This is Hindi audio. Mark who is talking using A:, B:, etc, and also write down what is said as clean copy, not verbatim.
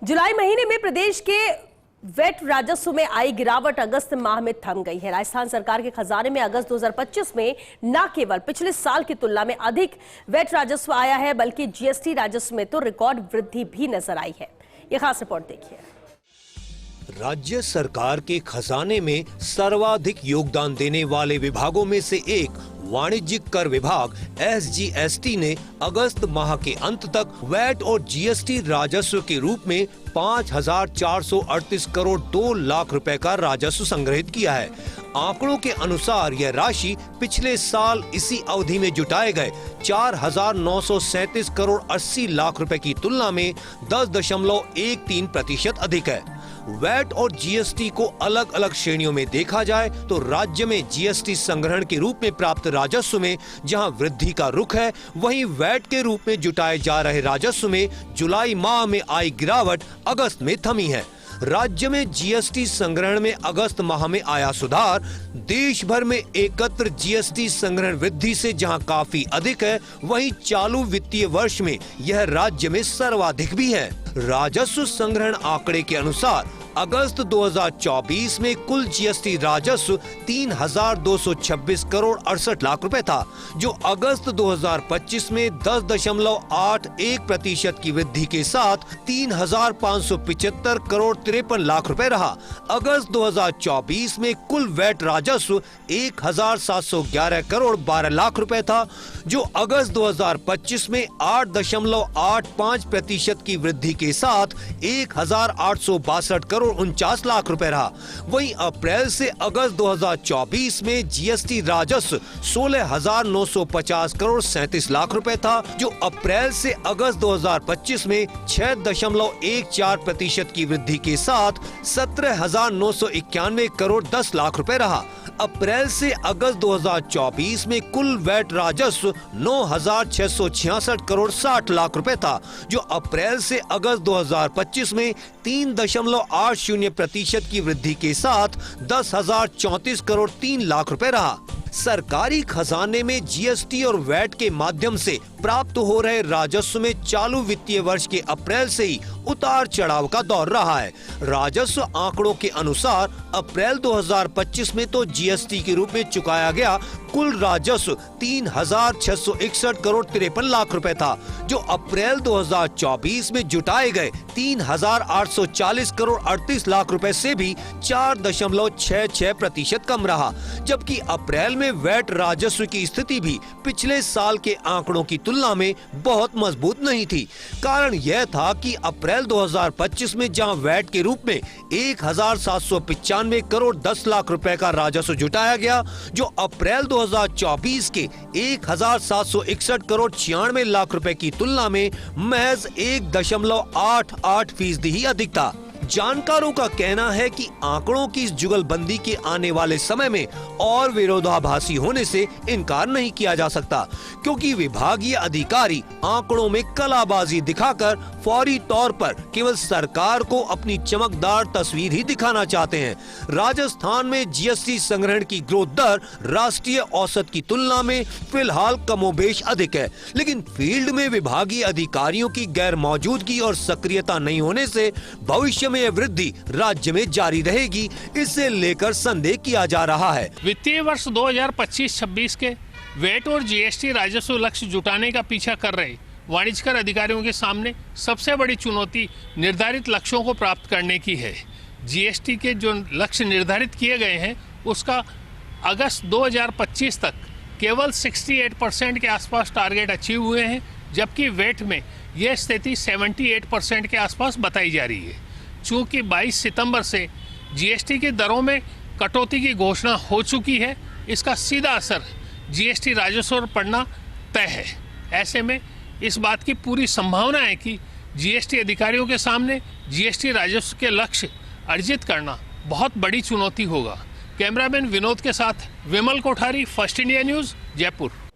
A: जुलाई महीने में प्रदेश के वैट राजस्व में आई गिरावट अगस्त माह में थम गई है। राजस्थान सरकार के खजाने में अगस्त 2025 में न केवल पिछले साल की तुलना में अधिक वैट राजस्व आया है, बल्कि जीएसटी राजस्व में तो रिकॉर्ड वृद्धि भी नजर आई है। ये खास रिपोर्ट देखिए।
B: राज्य सरकार के खजाने में सर्वाधिक योगदान देने वाले विभागों में से एक वाणिज्यिक कर विभाग SGST ने अगस्त माह के अंत तक वैट और जीएसटी राजस्व के रूप में 5,438 करोड़ 2 लाख रुपए का राजस्व संग्रहित किया है। आंकड़ों के अनुसार यह राशि पिछले साल इसी अवधि में जुटाए गए 4,937 करोड़ 80 लाख रुपए की तुलना में 10.13% अधिक है। वैट और जीएसटी को अलग अलग श्रेणियों में देखा जाए तो राज्य में जीएसटी संग्रहण के रूप में प्राप्त राजस्व में जहां वृद्धि का रुख है, वहीं वैट के रूप में जुटाए जा रहे राजस्व में जुलाई माह में आई गिरावट अगस्त में थमी है। राज्य में जीएसटी संग्रहण में अगस्त माह में आया सुधार देश भर में एकत्र जीएसटी संग्रहण वृद्धि से जहां काफी अधिक है, वहीं चालू वित्तीय वर्ष में यह राज्य में सर्वाधिक भी है। राजस्व संग्रहण आंकड़े के अनुसार अगस्त 2024 में कुल जीएसटी राजस्व 3,226 करोड़ 68 लाख रुपए था, जो अगस्त 2025 में 10.81% की वृद्धि के साथ 3,575 करोड़ 53 लाख रुपए रहा। अगस्त 2024 में कुल वैट राजस्व 1,711 करोड़ 12 लाख रुपए था, जो अगस्त 2025 में 8.85% की वृद्धि के साथ 1,862 करोड़ 49 लाख रुपए रहा। वहीं अप्रैल से अगस्त 2024 में जीएसटी राजस्व 16,950 करोड़ 37 लाख रुपए था, जो अप्रैल से अगस्त 2025 में 6.14% की वृद्धि के साथ 17,991 करोड़ 10 लाख रुपए रहा। अप्रैल से अगस्त 2024 में कुल वैट राजस्व 9,666 करोड़ 60 लाख रुपए था, जो अप्रैल से अगस्त 2025 में 3.80% की वृद्धि के साथ 10,034 करोड़ 3 लाख रुपए रहा। सरकारी खजाने में जीएसटी और वैट के माध्यम से प्राप्त हो रहे राजस्व में चालू वित्तीय वर्ष के अप्रैल से ही उतार चढ़ाव का दौर रहा है। राजस्व आंकड़ों के अनुसार अप्रैल 2025 में तो जीएसटी के रूप में चुकाया गया कुल राजस्व 3,661 करोड़ 53 लाख रुपए था, जो अप्रैल 2024 में जुटाए गए 3,840 करोड़ 38 लाख रुपए से भी 4.66% कम रहा। जबकि अप्रैल में वैट राजस्व की स्थिति भी पिछले साल के आंकड़ों की तुलना में बहुत मजबूत नहीं थी। कारण यह था कि अप्रैल 2025 में जहां वैट के रूप में 1,795 करोड़ 10 लाख रुपए का राजस्व जुटाया गया, जो अप्रैल 2024 के 1,761 करोड़ 96 लाख रुपए की तुलना में महज 1.88% ही अधिक था। जानकारों का कहना है कि आंकड़ों की इस जुगलबंदी के आने वाले समय में और विरोधाभासी होने से इनकार नहीं किया जा सकता, क्योंकि विभागीय अधिकारी आंकड़ों में कलाबाजी दिखाकर फौरी तौर पर केवल सरकार को अपनी चमकदार तस्वीर ही दिखाना चाहते हैं। राजस्थान में जीएसटी संग्रहण की ग्रोथ दर राष्ट्रीय औसत की तुलना में फिलहाल कमोबेश अधिक है, लेकिन फील्ड में विभागीय अधिकारियों की गैर मौजूदगी और सक्रियता नहीं होने से भविष्य में यह वृद्धि राज्य में जारी रहेगी, इसे लेकर संदेह किया जा रहा है।
C: वित्तीय वर्ष 2025-26 के वैट और जीएसटी राजस्व लक्ष्य जुटाने का पीछा कर रहे वाणिज्यकर अधिकारियों के सामने सबसे बड़ी चुनौती निर्धारित लक्ष्यों को प्राप्त करने की है। जीएसटी के जो लक्ष्य निर्धारित किए गए हैं, उसका अगस्त 2025 तक केवल 68% के आसपास टारगेट अचीव हुए हैं, जबकि वैट में यह स्थिति 78% के आसपास बताई जा रही है। चूँकि 22 सितंबर से जीएसटी की दरों में कटौती की घोषणा हो चुकी है, इसका सीधा असर जीएसटी राजस्व पर पड़ना तय है। ऐसे में इस बात की पूरी संभावना है कि जीएसटी अधिकारियों के सामने जीएसटी राजस्व के लक्ष्य अर्जित करना बहुत बड़ी चुनौती होगा। कैमरामैन विनोद के साथ Vimal Kothari, First India News, Jaipur.